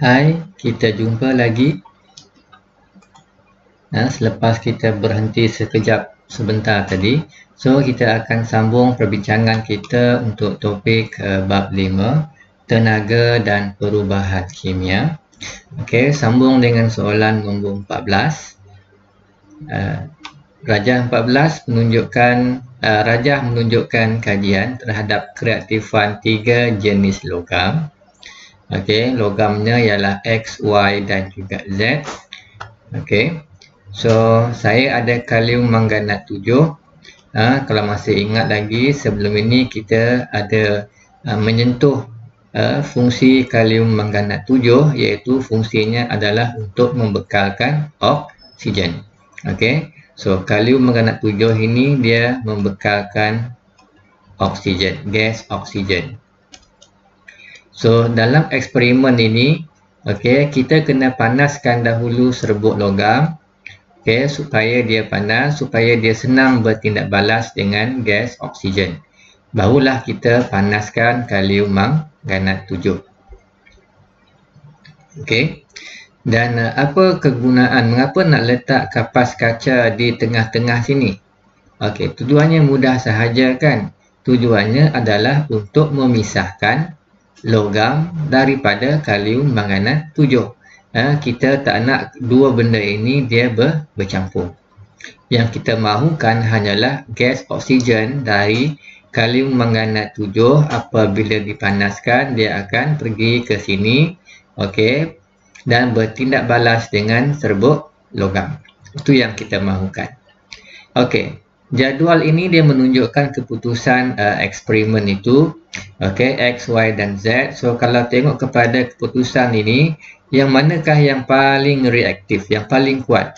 Hai, kita jumpa lagi. Selepas kita berhenti sekejap sebentar tadi, so kita akan sambung perbincangan kita untuk topik bab 5, tenaga dan perubahan kimia. Okey, sambung dengan soalan nombor 14. Rajah 14 menunjukkan kajian terhadap kereaktifan 3 jenis logam. Okey, logamnya ialah X, Y dan juga Z. Okey. So, saya ada kalium manganat 7. Kalau masih ingat lagi, sebelum ini kita ada menyentuh fungsi kalium manganat 7, iaitu fungsinya adalah untuk membekalkan oksigen. Okey. So, kalium manganat 7 ini dia membekalkan oksigen, gas oksigen. So, dalam eksperimen ini, okey, kita kena panaskan dahulu serbuk logam. Okey, supaya dia panas, supaya dia senang bertindak balas dengan gas oksigen. Barulah kita panaskan kalium manganat 7. Okey. Dan apa kegunaan, mengapa nak letak kapas kaca di tengah-tengah sini? Okey, tujuannya mudah sahaja kan? Tujuannya adalah untuk memisahkan logam daripada kalium manganat 7. Kita tak nak dua benda ini dia bercampur. Yang kita mahukan hanyalah gas oksigen dari kalium manganat 7 apabila dipanaskan dia akan pergi ke sini, okey, dan bertindak balas dengan serbuk logam. Itu yang kita mahukan. Okey, jadual ini dia menunjukkan keputusan eksperimen itu, okey, X, Y dan Z. So kalau tengok kepada keputusan ini, yang manakah yang paling reaktif, yang paling kuat?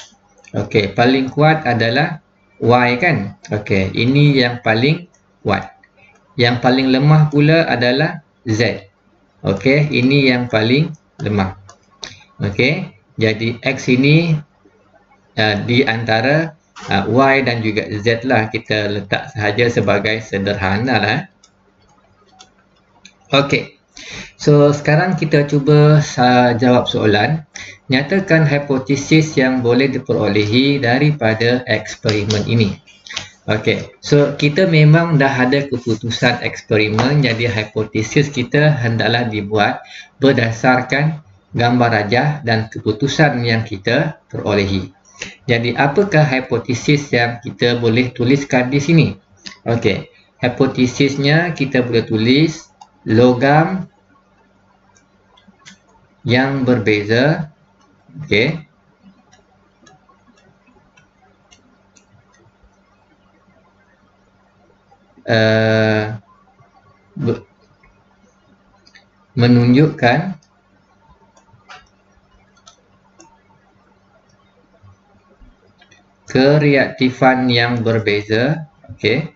Okey, paling kuat adalah Y kan? Okey, ini yang paling kuat. Yang paling lemah pula adalah Z. Okey, ini yang paling lemah. Okey, jadi X ini di antara Y dan juga Z lah, kita letak sahaja sebagai sederhana lah. Okey, so sekarang kita cuba jawab soalan. Nyatakan hipotesis yang boleh diperolehi daripada eksperimen ini. Okey, so kita memang dah ada keputusan eksperimen, jadi hipotesis kita hendaklah dibuat berdasarkan gambar rajah dan keputusan yang kita perolehi. Jadi apakah hipotesis yang kita boleh tuliskan di sini? Okey, hipotesisnya kita boleh tulis logam yang berbeza, okey, menunjukkan kereaktifan yang berbeza, okey,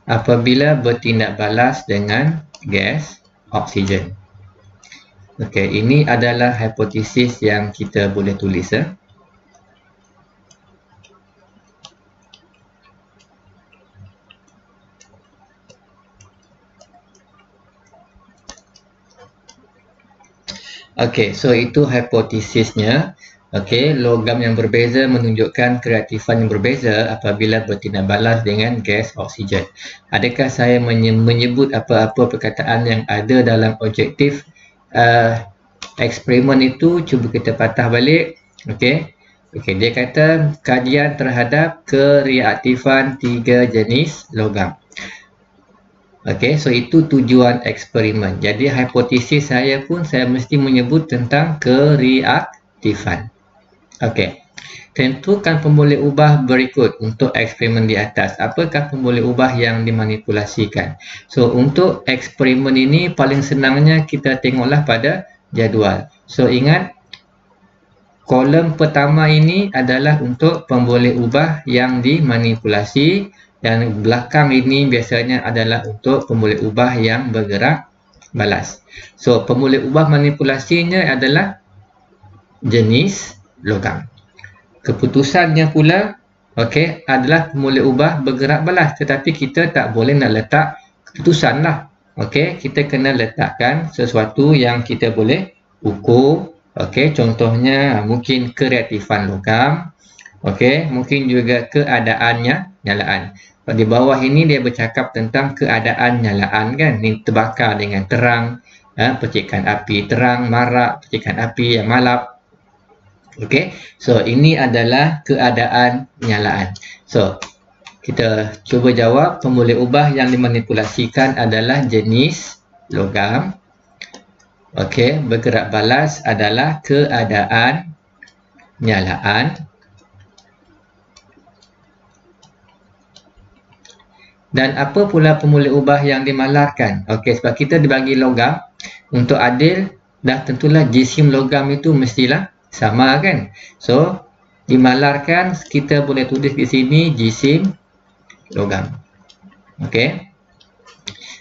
apabila bertindak balas dengan gas oksigen. Okey, ini adalah hipotesis yang kita boleh tulis. Okey, so itu hipotesisnya. Okey, logam yang berbeza menunjukkan kereaktifan yang berbeza apabila bertindak balas dengan gas oksigen. Adakah saya menyebut apa-apa perkataan yang ada dalam objektif eksperimen itu? Cuba kita patah balik. Okey. Okey, dia kata kajian terhadap kereaktifan 3 jenis logam. Okey, so itu tujuan eksperimen. Jadi hipotesis saya pun saya mesti menyebut tentang kereaktifan. Okey. Tentukan pemboleh ubah berikut untuk eksperimen di atas. Apakah pemboleh ubah yang dimanipulasikan? So untuk eksperimen ini paling senangnya kita tengoklah pada jadual. So ingat, kolom pertama ini adalah untuk pemboleh ubah yang dimanipulasi dan belakang ini biasanya adalah untuk pemboleh ubah yang bergerak balas. So pemboleh ubah manipulasinya adalah jenis logam. Keputusannya pula okey, adalah pemulih ubah bergerak balas, tetapi kita tak boleh nak letak keputusan lah. Okey, kita kena letakkan sesuatu yang kita boleh ukur. Okey, contohnya mungkin kereaktifan logam. Okey, mungkin juga keadaannya nyalaan. Di bawah ini dia bercakap tentang keadaan nyalaan kan, ini terbakar dengan terang, percikan api terang, marak, percikan api yang malap. Okey, so ini adalah keadaan nyalaan. So, kita cuba jawab, pemulih ubah yang dimanipulasikan adalah jenis logam. Okey, bergerak balas adalah keadaan nyalaan. Dan apa pula pemulih ubah yang dimalarkan? Okey, sebab kita dibagi logam, untuk adil dah tentulah jisim logam itu mestilah sama kan. So, dimalarkan kita boleh tulis di sini jisim logam. Okey.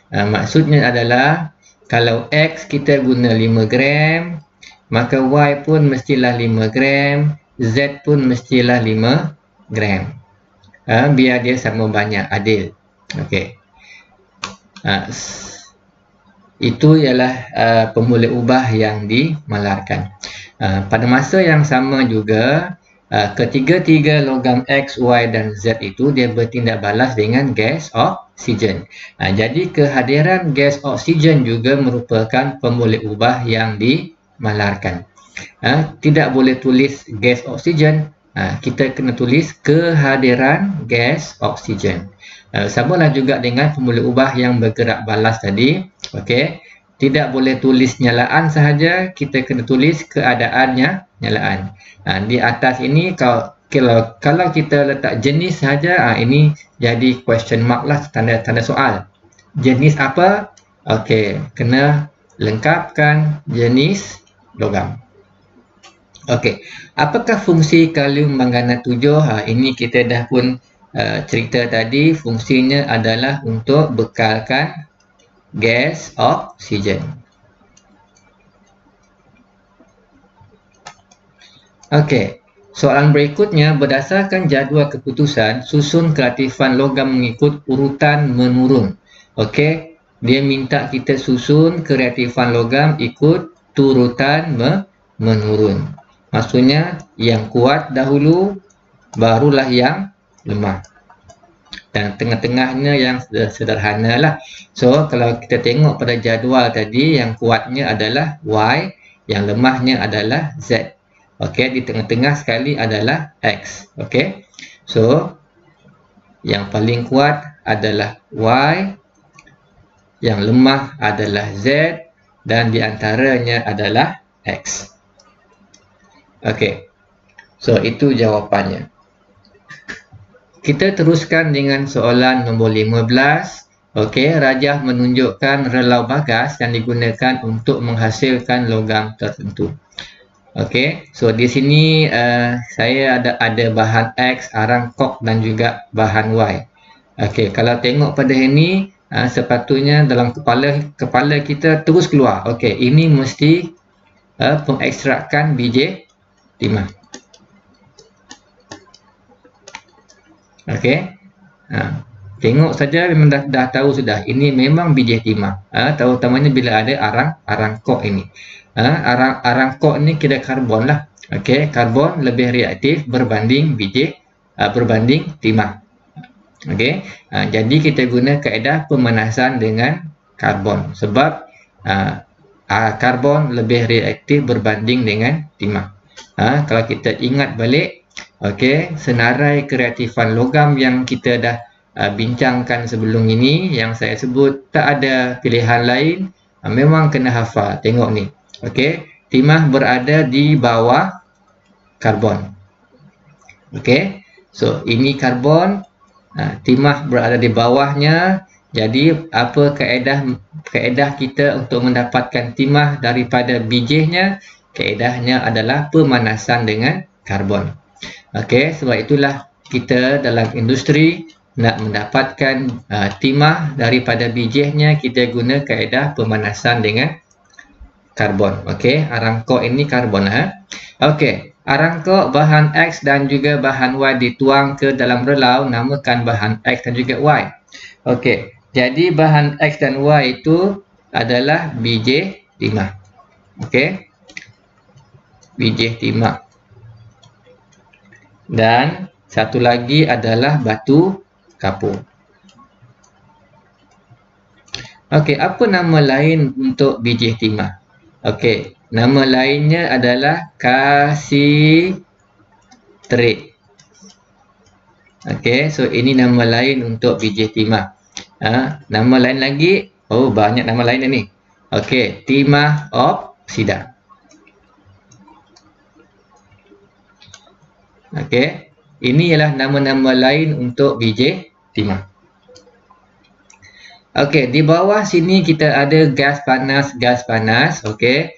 Maksudnya adalah kalau X kita guna 5 gram, maka Y pun mestilah 5 gram, Z pun mestilah 5 gram. Biar dia sama banyak, adil. Okey. Itu ialah pemulih ubah yang dimalarkan. Pada masa yang sama juga, ketiga-tiga logam X, Y dan Z itu dia bertindak balas dengan gas oksigen. Jadi kehadiran gas oksigen juga merupakan pemulih ubah yang dimalarkan. Tidak boleh tulis gas oksigen, kita kena tulis kehadiran gas oksigen. Samalah juga dengan pemulih ubah yang bergerak balas tadi. Okey, tidak boleh tulis nyalaan sahaja, kita kena tulis keadaannya nyalaan. Di atas ini kalau kita letak jenis sahaja, ini jadi question mark lah, tanda soal. Jenis apa? Okey, kena lengkapkan jenis logam. Okey, apakah fungsi kalium manganat 7? Ini kita dah pun cerita tadi, fungsinya adalah untuk bekalkan gas oksigen. Okey, soalan berikutnya, berdasarkan jadual keputusan, susun keaktifan logam mengikut urutan menurun. Okey, dia minta kita susun keaktifan logam ikut turutan menurun. Maksudnya yang kuat dahulu, barulah yang lemah. Dan tengah-tengahnya yang sederhana lah. So, kalau kita tengok pada jadual tadi, yang kuatnya adalah Y, yang lemahnya adalah Z. Okey, di tengah-tengah sekali adalah X. Okey. So, yang paling kuat adalah Y, yang lemah adalah Z, dan di antaranya adalah X. Okey. So, itu jawapannya. Kita teruskan dengan soalan nombor 15. Okey, rajah menunjukkan relau bagas yang digunakan untuk menghasilkan logam tertentu. Okey, so di sini saya ada bahan X, arang kok dan juga bahan Y. Okey, kalau tengok pada ini, sepatutnya dalam kepala kita terus keluar. Okey, ini mesti pengekstrakan biji timah. Okey, tengok saja memang dah tahu sudah, ini memang biji timah. Terutamanya bila ada arang kok ini. Arang kok ni kira karbon lah. Okey, karbon lebih reaktif berbanding berbanding timah. Okey, jadi kita guna kaedah pemanasan dengan karbon sebab karbon lebih reaktif berbanding dengan timah. Kalau kita ingat balik, okey, senarai kereaktifan logam yang kita dah bincangkan sebelum ini, yang saya sebut tak ada pilihan lain, memang kena hafal. Tengok ni. Okey, timah berada di bawah karbon. Okey, so ini karbon, timah berada di bawahnya. Jadi apa kaedah kita untuk mendapatkan timah daripada bijihnya? Kaedahnya adalah pemanasan dengan karbon. Okey, sebab itulah kita dalam industri nak mendapatkan timah daripada bijihnya, kita guna kaedah pemanasan dengan karbon. Okey, arang kok ini karbon. Okey, Arangkok bahan X dan juga bahan Y dituang ke dalam relau, namakan bahan X dan juga Y. Okey, jadi bahan X dan Y itu adalah biji timah. Okey, biji timah. Dan satu lagi adalah batu kapur. Okey, apa nama lain untuk biji timah? Okey, nama lainnya adalah kasitrit. Okey, so ini nama lain untuk biji timah. Nama lain lagi, oh banyak nama lain ni. Okey, timah oksida. Okey, ini ialah nama-nama lain untuk biji timah. Okey, di bawah sini kita ada gas panas. Okey.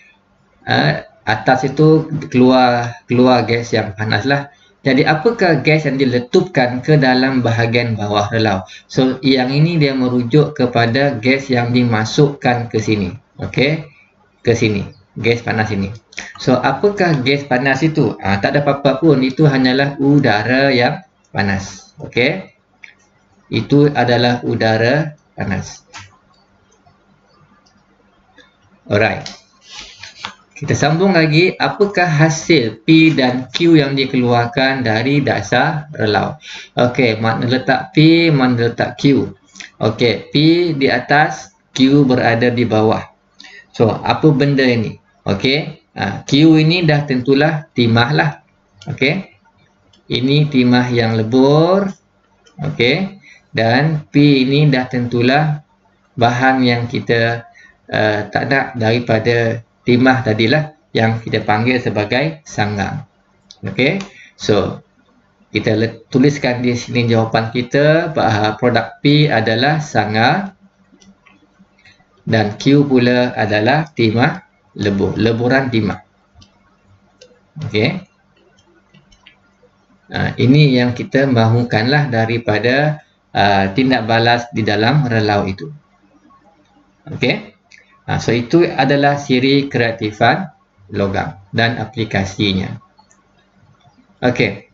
Atas itu keluar gas yang panas lah. Jadi apakah gas yang diletupkan ke dalam bahagian bawah relau? So yang ini dia merujuk kepada gas yang dimasukkan ke sini. Okey. Ke sini. Gas panas ini. So apakah gas panas itu? Tak ada apa-apa pun, itu hanyalah udara yang panas. Okey. Itu adalah udara panas. Alright. Kita sambung lagi. Apakah hasil P dan Q yang dikeluarkan dari dasar relau? Okey, mana letak P, mana letak Q? Okey, P di atas, Q berada di bawah. So, apa benda ini? Okey, Q ini dah tentulah timah lah. Okey. Ini timah yang lebur. Okey. Dan P ini dah tentulah bahan yang kita tak nak daripada timah tadilah, yang kita panggil sebagai sanggang. Okey. So, kita tuliskan di sini jawapan kita bahawa produk P adalah sanggar dan Q pula adalah timah lebur, leburan timah. Okey. Ini yang kita mahukanlah daripada tindak balas di dalam relau itu. Okey. So itu adalah siri kereaktifan logam dan aplikasinya. Okey.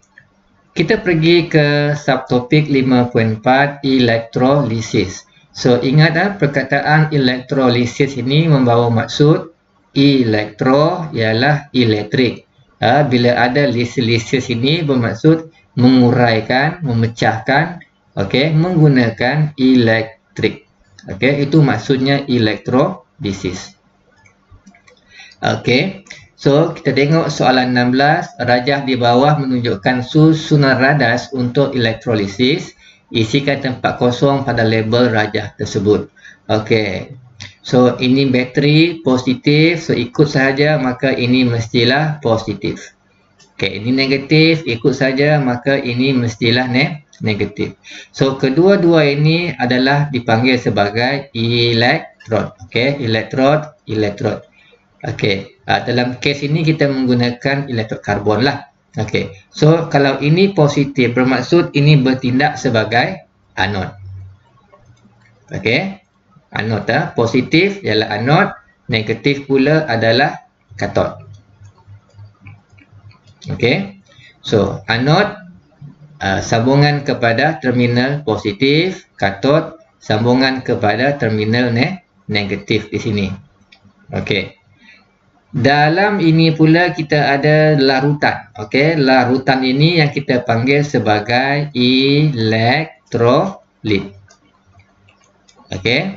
Kita pergi ke subtopik 5.4, elektrolisis. So ingat perkataan elektrolisis ini membawa maksud elektro ialah elektrik. Bila ada lisis ini bermaksud menguraikan, memecahkan, okey, menggunakan elektrik. Okey, itu maksudnya elektrolisis. Okey. So, kita tengok soalan 16. Rajah di bawah menunjukkan susunan radas untuk elektrolisis. Isikan tempat kosong pada label rajah tersebut. Okey. So, ini bateri positif. So, ikut sahaja, maka ini mestilah positif. Okey, ini negatif. Ikut saja, maka ini mestilah negatif. So, kedua-dua ini adalah dipanggil sebagai elektrod. Okey, elektrod. Okey, dalam kes ini kita menggunakan elektrod karbon lah. Okey, so kalau ini positif bermaksud ini bertindak sebagai anod. Okey, anod positif ialah anod, negatif pula adalah katod. Okey, so anod sambungan kepada terminal positif, katod sambungan kepada terminal negatif di sini. Okey. Dalam ini pula kita ada larutan. Okey, larutan ini yang kita panggil sebagai elektrolit. Okey.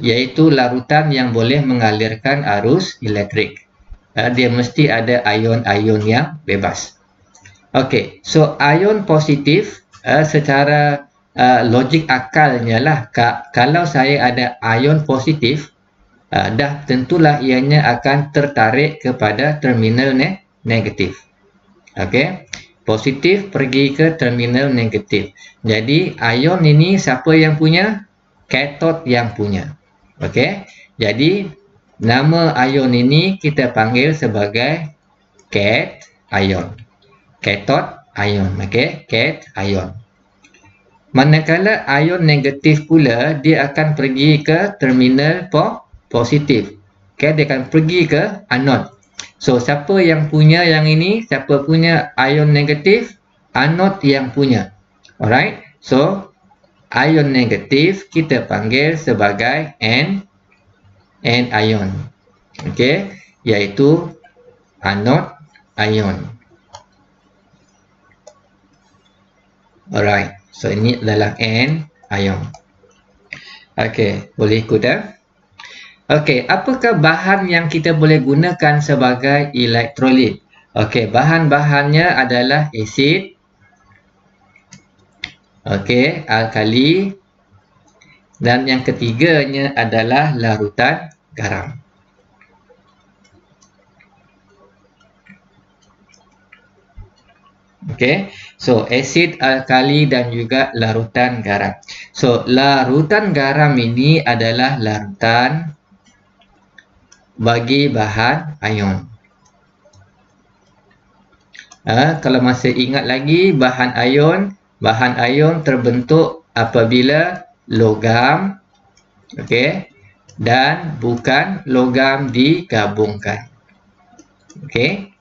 Iaitu larutan yang boleh mengalirkan arus elektrik. Dia mesti ada ion-ion yang bebas. Okey, so ion positif secara logik akalnya lah, kalau saya ada ion positif, dah tentulah ianya akan tertarik kepada terminal negatif. Okey, positif pergi ke terminal negatif. Jadi ion ini siapa yang punya? Katod yang punya. Okey, jadi nama ion ini kita panggil sebagai cation. Katod ion. Okey, cation. Manakala ion negatif pula, dia akan pergi ke terminal positif. Okay, dia akan pergi ke anod. So, siapa yang punya yang ini? Siapa punya ion negatif? Anode yang punya. Alright. So, ion negatif kita panggil sebagai N ion. Okey, iaitu anode ion. Alright. So, ini adalah N ion. Okey, boleh ikut Okey, apakah bahan yang kita boleh gunakan sebagai elektrolit? Okey, bahan-bahannya adalah asid, okey, alkali, dan yang ketiganya adalah larutan garam. Okey, so asid, alkali dan juga larutan garam. So, larutan garam ini adalah larutan bagi bahan ion. Kalau masih ingat lagi bahan ion terbentuk apabila logam, okey, dan bukan logam digabungkan. Okey.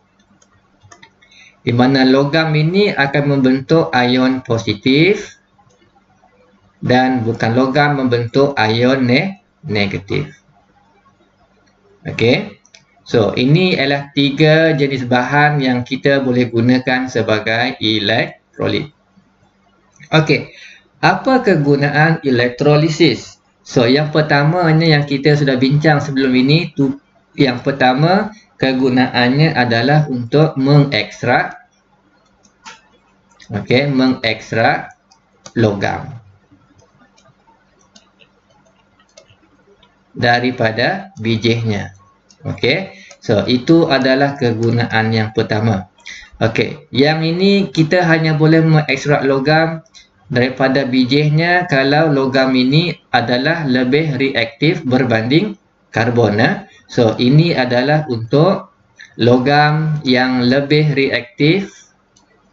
Di mana logam ini akan membentuk ion positif dan bukan logam membentuk ion negatif. Okey. So, ini adalah 3 jenis bahan yang kita boleh gunakan sebagai elektrolit. Okey. Apa kegunaan elektrolisis? So, yang pertamanya yang kita sudah bincang sebelum ini, yang pertama kegunaannya adalah untuk mengekstrak, okey, mengekstrak logam daripada bijihnya. Okey, so itu adalah kegunaan yang pertama. Okey, yang ini kita hanya boleh mengekstrak logam daripada bijihnya kalau logam ini adalah lebih reaktif berbanding karbon. So, ini adalah untuk logam yang lebih reaktif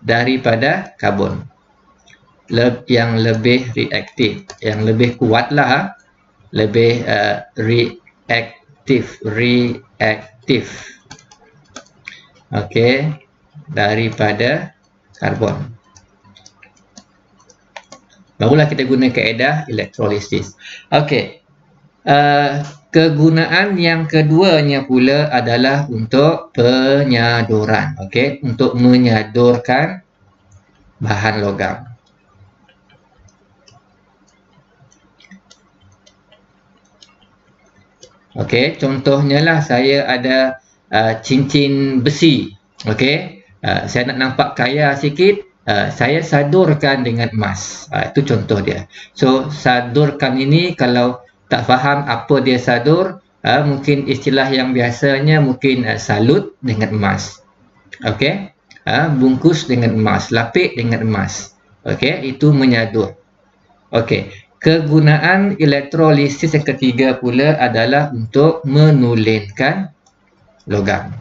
daripada karbon. Yang lebih reaktif, yang lebih kuatlah, lebih reaktif, okey, daripada karbon. Barulah kita guna kaedah elektrolisis. Okey, kegunaan yang keduanya pula adalah untuk penyaduran, okey, untuk menyadurkan bahan logam. Okey, contohnya lah saya ada cincin besi. Okey, saya nak nampak kaya sikit, saya sadurkan dengan emas. Itu contoh dia. So, sadurkan ini kalau tak faham apa dia sadur, mungkin istilah yang biasanya mungkin salut dengan emas. Okey, bungkus dengan emas, lapik dengan emas. Okey, itu menyadur. Okey. Kegunaan elektrolisis yang ketiga pula adalah untuk menulenkan logam.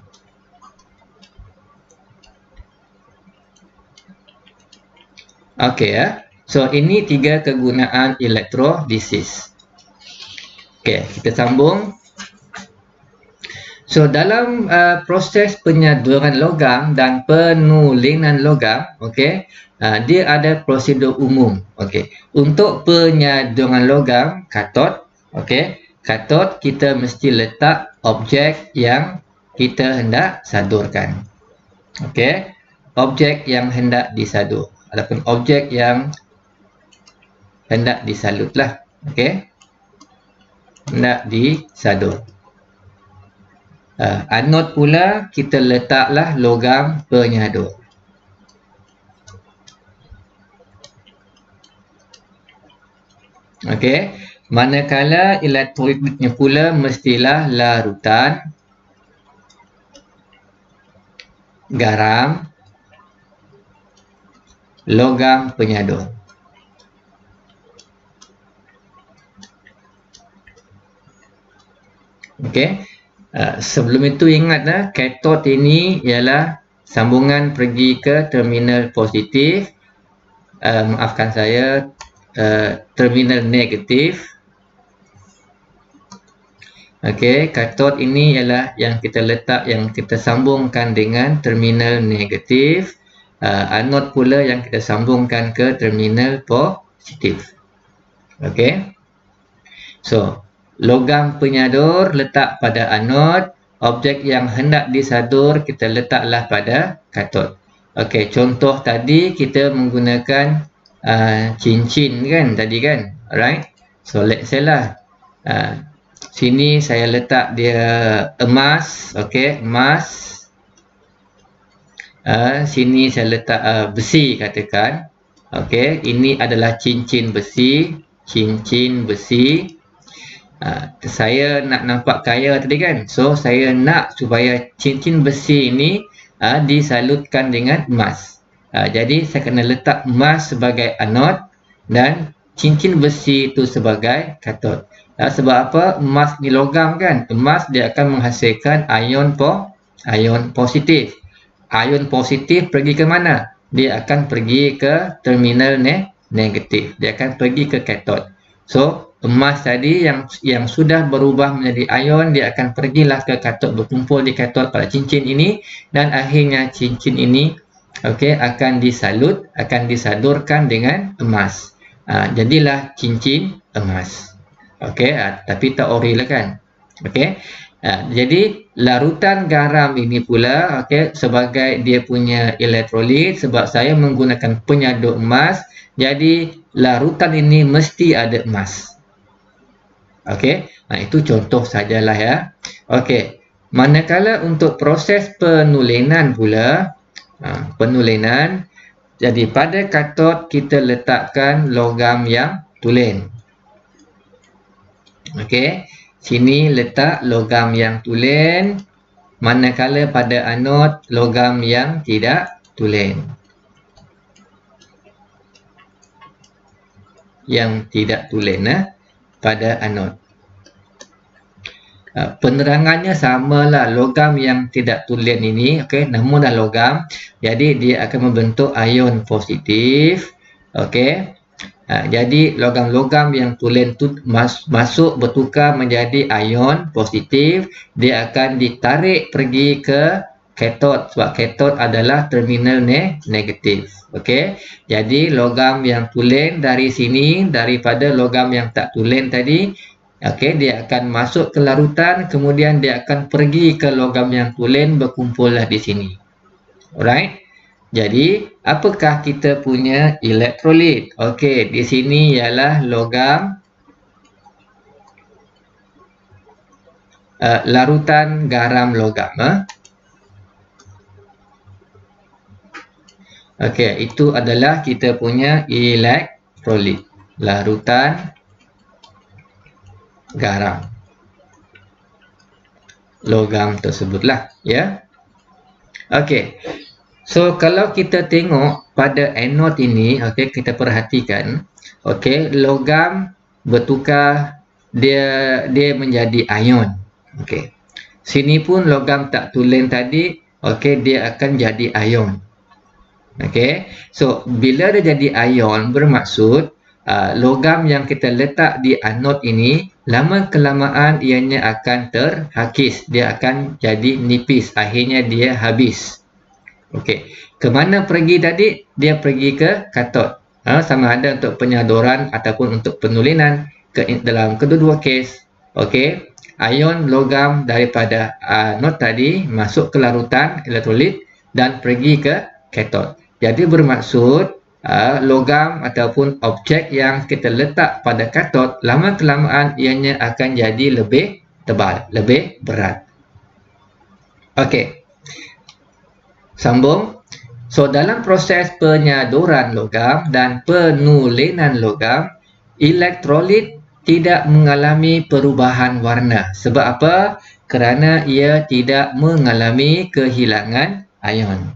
Okey, so ini 3 kegunaan elektrolisis. Okey, kita sambung. So, dalam proses penyaduran logam dan penulenan logam, okey, dia ada prosedur umum. Okey, untuk penyaduran logam, katod, okey, katod kita mesti letak objek yang kita hendak sadurkan. Okey, objek yang hendak disadur ataupun objek yang hendak disalutlah. Okey, hendak disadur. Anod pula kita letaklah logam penyadur. Okey, manakala elektrolitnya pula mestilah larutan garam, logam penyadur. Okey. Sebelum itu ingat katod ini ialah sambungan pergi ke terminal positif, maafkan saya, terminal negatif, Okey, katod ini ialah yang kita letak, yang kita sambungkan dengan terminal negatif. Anod pula yang kita sambungkan ke terminal positif. Okey. So, logam penyadur letak pada anod, objek yang hendak disadur kita letaklah pada katod. Okey, contoh tadi kita menggunakan cincin kan tadi kan. Alright. So, let's say lah. Sini saya letak dia emas, okey, emas. Sini saya letak besi katakan. Okey, ini adalah cincin besi, cincin besi. Saya nak nampak kaya tadi kan. So saya nak supaya cincin besi ini disalutkan dengan emas. Jadi saya kena letak emas sebagai anod dan cincin besi itu sebagai katod. Sebab apa? Emas ni logam kan. Emas dia akan menghasilkan ion positif. Ion positif pergi ke mana? Dia akan pergi ke terminal negatif. Dia akan pergi ke katod. So, emas tadi yang sudah berubah menjadi ion, dia akan pergilah ke katod, berkumpul di katod pada cincin ini, dan akhirnya cincin ini akan disadurkan dengan emas. Jadilah cincin emas. Tapi tak ori lah kan. Jadi larutan garam ini pula sebagai dia punya elektrolit, sebab saya menggunakan penyadur emas, jadi larutan ini mesti ada emas. Itu contoh sajalah ya. Manakala untuk proses penulenan pula, penulenan, jadi pada katod kita letakkan logam yang tulen. Sini letak logam yang tulen, manakala pada anod logam yang tidak tulen. Yang tidak tulen pada anod. Penerangannya samalah, logam yang tidak tulen ini, namun dah logam, jadi dia akan membentuk ion positif. Jadi logam-logam yang tulen tu masuk bertukar menjadi ion positif, dia akan ditarik pergi ke katod, sebab katod adalah terminal negatif. Jadi logam yang tulen dari sini, daripada logam yang tak tulen tadi, dia akan masuk ke larutan, kemudian dia akan pergi ke logam yang tulen, berkumpullah di sini. Alright. Jadi, apakah kita punya elektrolit? Di sini ialah logam, larutan garam logam. Itu adalah kita punya elektrolit, larutan garam logam tersebutlah ya. So kalau kita tengok pada anod ini, kita perhatikan, logam bertukar, dia menjadi ion. Sini pun logam tak tulen tadi, dia akan jadi ion. So bila dia jadi ion, bermaksud logam yang kita letak di anod ini, lama kelamaan ianya akan terhakis, dia akan jadi nipis, akhirnya dia habis. Ke mana pergi tadi? Dia pergi ke katod. Sama ada untuk penyaduran ataupun untuk penulenan. Dalam kedua-dua kes, ion logam daripada anod tadi masuk ke larutan elektrolit dan pergi ke katod. Jadi bermaksud logam ataupun objek yang kita letak pada katod, lama kelamaan ianya akan jadi lebih tebal, lebih berat. Sambung. So dalam proses penyaduran logam dan penulenan logam, elektrolit tidak mengalami perubahan warna. Sebab apa? Kerana ia tidak mengalami kehilangan ion.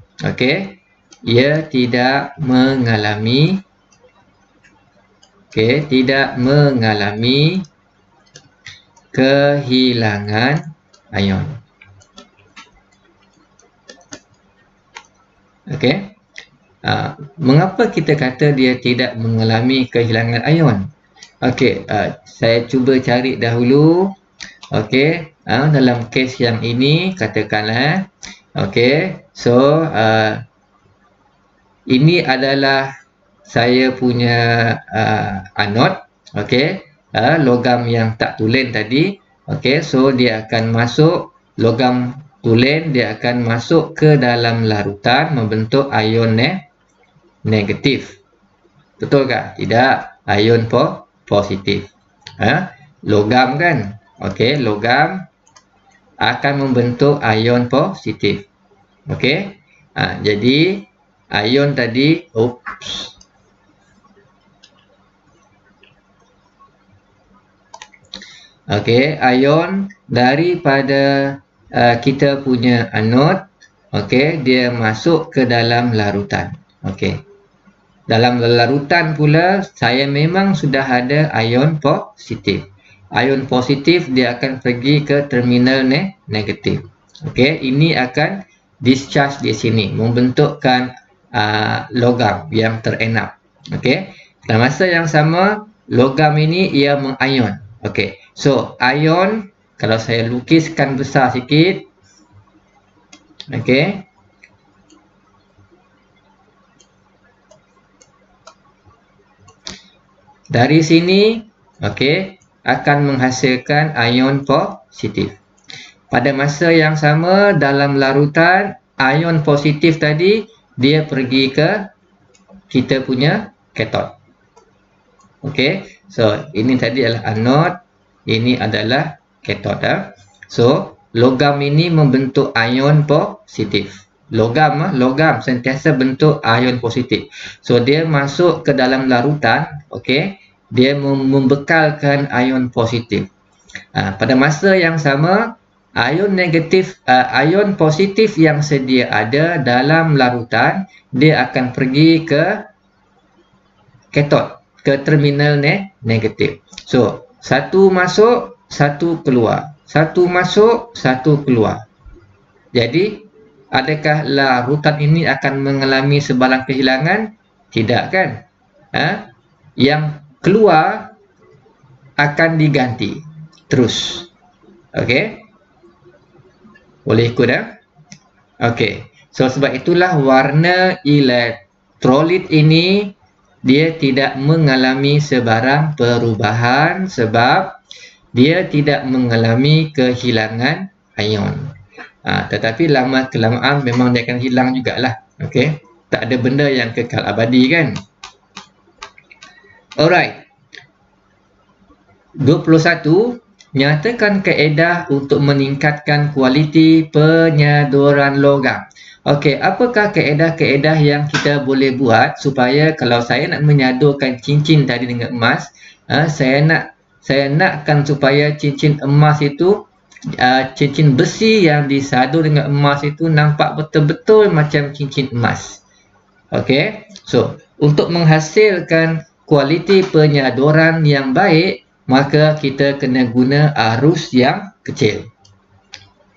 Ia tidak mengalami kehilangan ion. Mengapa kita kata dia tidak mengalami kehilangan ion? Saya cuba cari dahulu. Okey, dalam kes yang ini katakanlah, okey, so ini adalah saya punya anod, okey, logam yang tak tulen tadi. Okey, so dia akan masuk logam tulen, dia akan masuk ke dalam larutan membentuk ion negatif. Betul tak? Tidak, ion positif. Logam kan? Okey, logam akan membentuk ion positif. Okey. Jadi ion tadi, okey, ion daripada kita punya anod, okey, dia masuk ke dalam larutan. Okey. Dalam larutan pula saya memang sudah ada ion positif. Ion positif dia akan pergi ke terminal negatif. Okey, ini akan discharge di sini membentukkan logam yang terenap. Okey. Pada masa yang sama logam ini ia mengion. Okey. So ion kalau saya lukiskan besar sikit. Okey. Dari sini, okey, akan menghasilkan ion positif. Pada masa yang sama dalam larutan, ion positif tadi dia pergi ke kita punya katot. Okey, so ini tadi adalah anod, ini adalah katot. So logam ini membentuk ion positif. Logam sentiasa bentuk ion positif. So dia masuk ke dalam larutan, okey, dia membekalkan ion positif. Pada masa yang sama ion negatif, ion positif yang sedia ada dalam larutan dia akan pergi ke katot, ke terminal negatif. So satu masuk, satu keluar, satu masuk, satu keluar. Jadi adakah larutan ini akan mengalami sebarang kehilangan? Tidak kan? Yang keluar akan diganti terus. Okey? Boleh ikut Okey. So sebab itulah warna elektrolit ini dia tidak mengalami sebarang perubahan sebab dia tidak mengalami kehilangan ion. Tetapi lama kelamaan memang dia akan hilang jugalah. Okey. Tak ada benda yang kekal abadi kan? Alright. 21. Nyatakan kaedah untuk meningkatkan kualiti penyaduran logam. Okey, apakah kaedah-kaedah yang kita boleh buat supaya kalau saya nak menyadurkan cincin tadi dengan emas, saya nakkan supaya cincin emas itu cincin besi yang disadur dengan emas itu nampak betul-betul macam cincin emas. Okey. So, untuk menghasilkan kualiti penyaduran yang baik, maka kita kena guna arus yang kecil.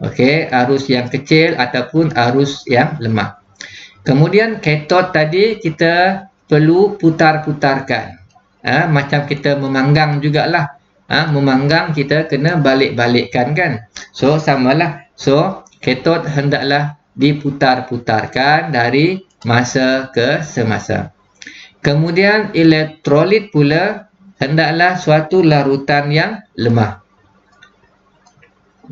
Okey, arus yang kecil ataupun arus yang lemah. Kemudian katot tadi kita perlu putar-putarkan. Macam kita memanggang jugalah. Memanggang kita kena balik-balikkan kan. So samalah. So katot hendaklah diputar-putarkan dari masa ke semasa. Kemudian elektrolit pula hendaklah suatu larutan yang lemah.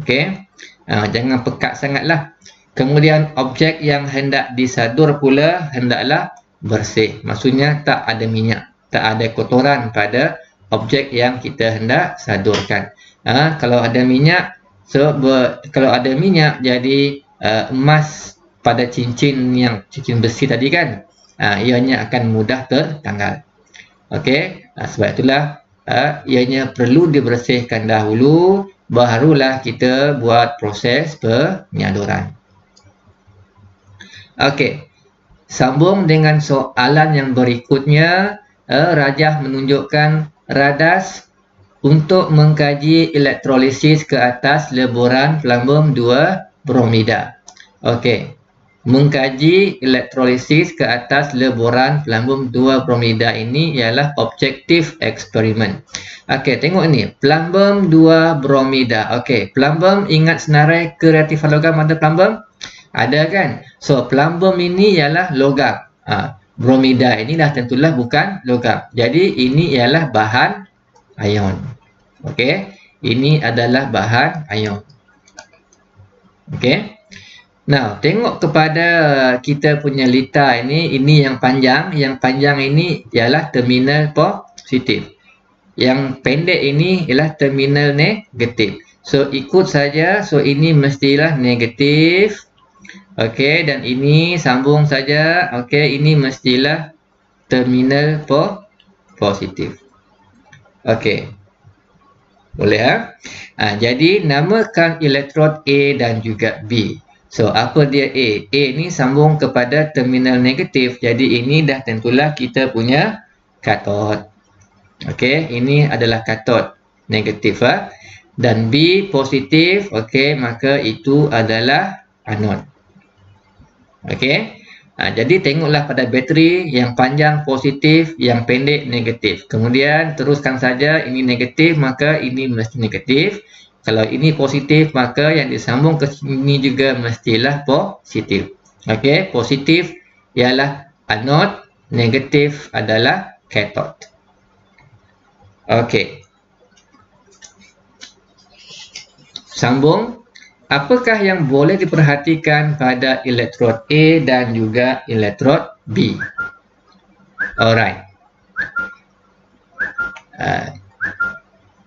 Okey. Jangan pekat sangatlah. Kemudian objek yang hendak disadur pula hendaklah bersih. Maksudnya tak ada minyak, tak ada kotoran pada objek yang kita hendak sadurkan. Kalau ada minyak, kalau ada minyak jadi emas pada cincin besi tadi kan, ianya akan mudah tertanggal. Okey, sebab itulah ianya perlu dibersihkan dahulu, barulah kita buat proses penyaduran. Okey, sambung dengan soalan yang berikutnya. Rajah menunjukkan radas untuk mengkaji elektrolisis ke atas leburan pelambung 2 bromida. Okey, mengkaji elektrolisis ke atas leburan plumbum 2 bromida ini ialah objektif eksperimen. Okey, tengok ni, plumbum 2 bromida. Okey, plumbum, ingat senarai kreatif logam ada plumbum? Ada kan? So, plumbum ini ialah logam. Bromida ini dah tentulah bukan logam. Jadi, ini ialah bahan ion. Okey, ini adalah bahan ion. Okey. Now, tengok kepada kita punya litar ini yang panjang. Yang panjang ini ialah terminal positif. Yang pendek ini ialah terminal negatif. So, ikut saja. So, ini mestilah negatif. Okey, dan ini sambung saja. Okey, ini mestilah terminal positif. Okey. Boleh jadi namakan elektrod A dan juga B. So, apa dia A? A ni sambung kepada terminal negatif. Jadi, ini dah tentulah kita punya katod. Okey, ini adalah katod negatif. Dan B positif. Okey, maka itu adalah anod. Okey. Jadi tengoklah pada bateri yang panjang positif, yang pendek negatif. Kemudian teruskan saja, ini negatif maka ini mesti negatif. Kalau ini positif maka yang disambung ke sini juga mestilah positif. Okey, positif ialah anod, negatif adalah katod. Okey. Sambung. Apakah yang boleh diperhatikan pada elektrod A dan juga elektrod B? Alright.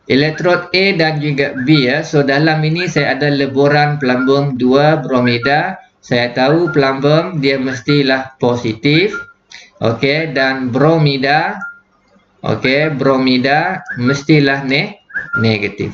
Elektrod A dan juga B So, dalam ini saya ada leburan plumbum 2 bromida. Saya tahu plumbum dia mestilah positif. Okey, dan bromida. Okey, bromida mestilah negatif.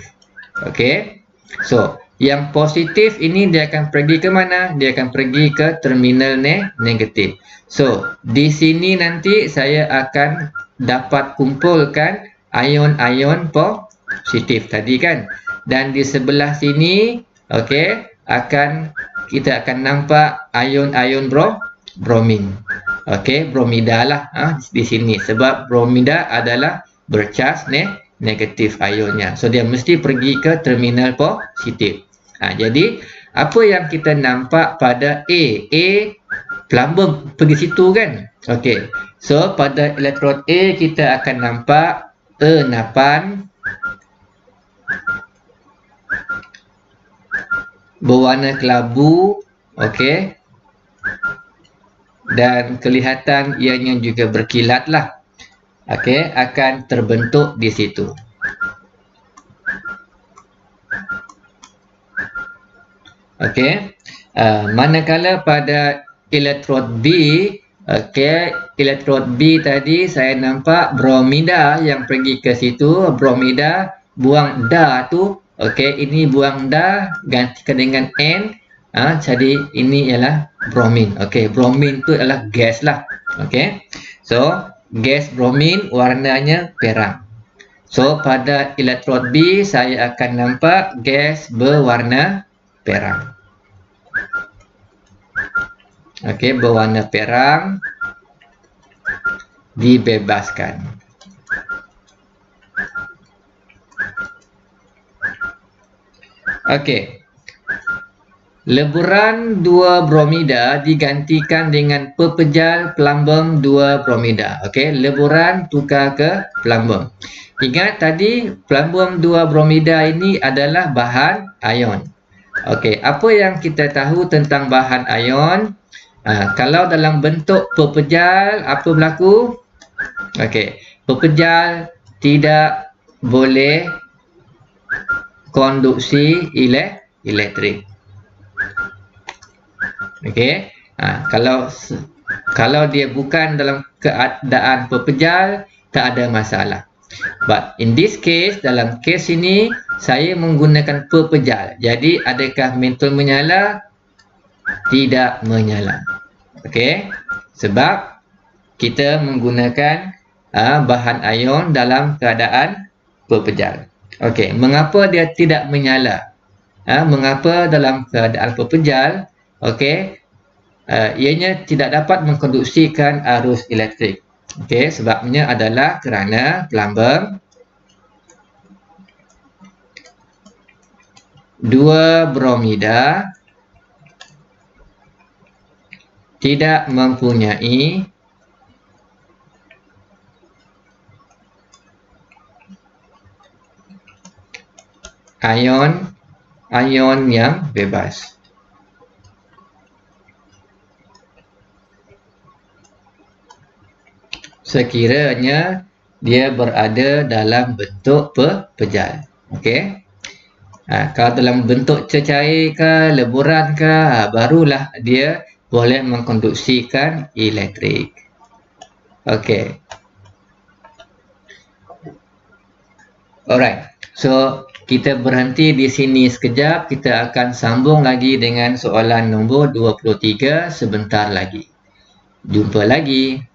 Okey. So, yang positif ini dia akan pergi ke mana? Dia akan pergi ke terminal negatif. So, di sini nanti saya akan dapat kumpulkan ion-ion positif tadi kan. Dan di sebelah sini, okey, kita akan nampak ion-ion bromin. Okey, bromida lah di sini sebab bromida adalah bercas negatif ionnya. So, dia mesti pergi ke terminal positif. Jadi, apa yang kita nampak pada A? A, plumbum pergi situ kan? Okey. So, pada elektrod A, kita akan nampak enapan berwarna kelabu. Okey. Dan kelihatan ianya juga berkilat lah. Okey, akan terbentuk di situ. Okey. Manakala pada elektrod B, okey, elektrod B tadi saya nampak bromida yang pergi ke situ. Bromida buang Da tu. Okey, ini buang Da gantikan dengan N. Jadi ini ialah bromin. Okey, bromin tu adalah gas lah. Okey. So, gas bromin warnanya perang. So, pada elektrod B saya akan nampak gas berwarna perang. Okey, berwarna perang dibebaskan. Okey. Leburan 2 bromida digantikan dengan pepejal plumbum 2 bromida. Okey, leburan tukar ke plumbum. Ingat tadi plumbum 2 bromida ini adalah bahan ion. Okey, apa yang kita tahu tentang bahan ion? Kalau dalam bentuk pepejal, apa berlaku? Okey, pepejal tidak boleh konduksi elektrik. Okey, kalau dia bukan dalam keadaan pepejal, tak ada masalah. But in this case, dalam kes ini, saya menggunakan pepejal. Jadi, adakah mentol menyala? Tidak menyala. Okey, sebab kita menggunakan bahan ion dalam keadaan pepejal. Okey, mengapa dia tidak menyala? Mengapa dalam keadaan pepejal? Okey, ianya tidak dapat mengkonduksikan arus elektrik. Okey, sebabnya adalah kerana plumber dua bromida tidak mempunyai ion yang bebas. Sekiranya dia berada dalam bentuk pejal. Okey. Kalau dalam bentuk cecair ke, leburan ke, barulah dia boleh mengkonduksikan elektrik. Okey. Alright. So, kita berhenti di sini sekejap. Kita akan sambung lagi dengan soalan nombor 23 sebentar lagi. Jumpa lagi.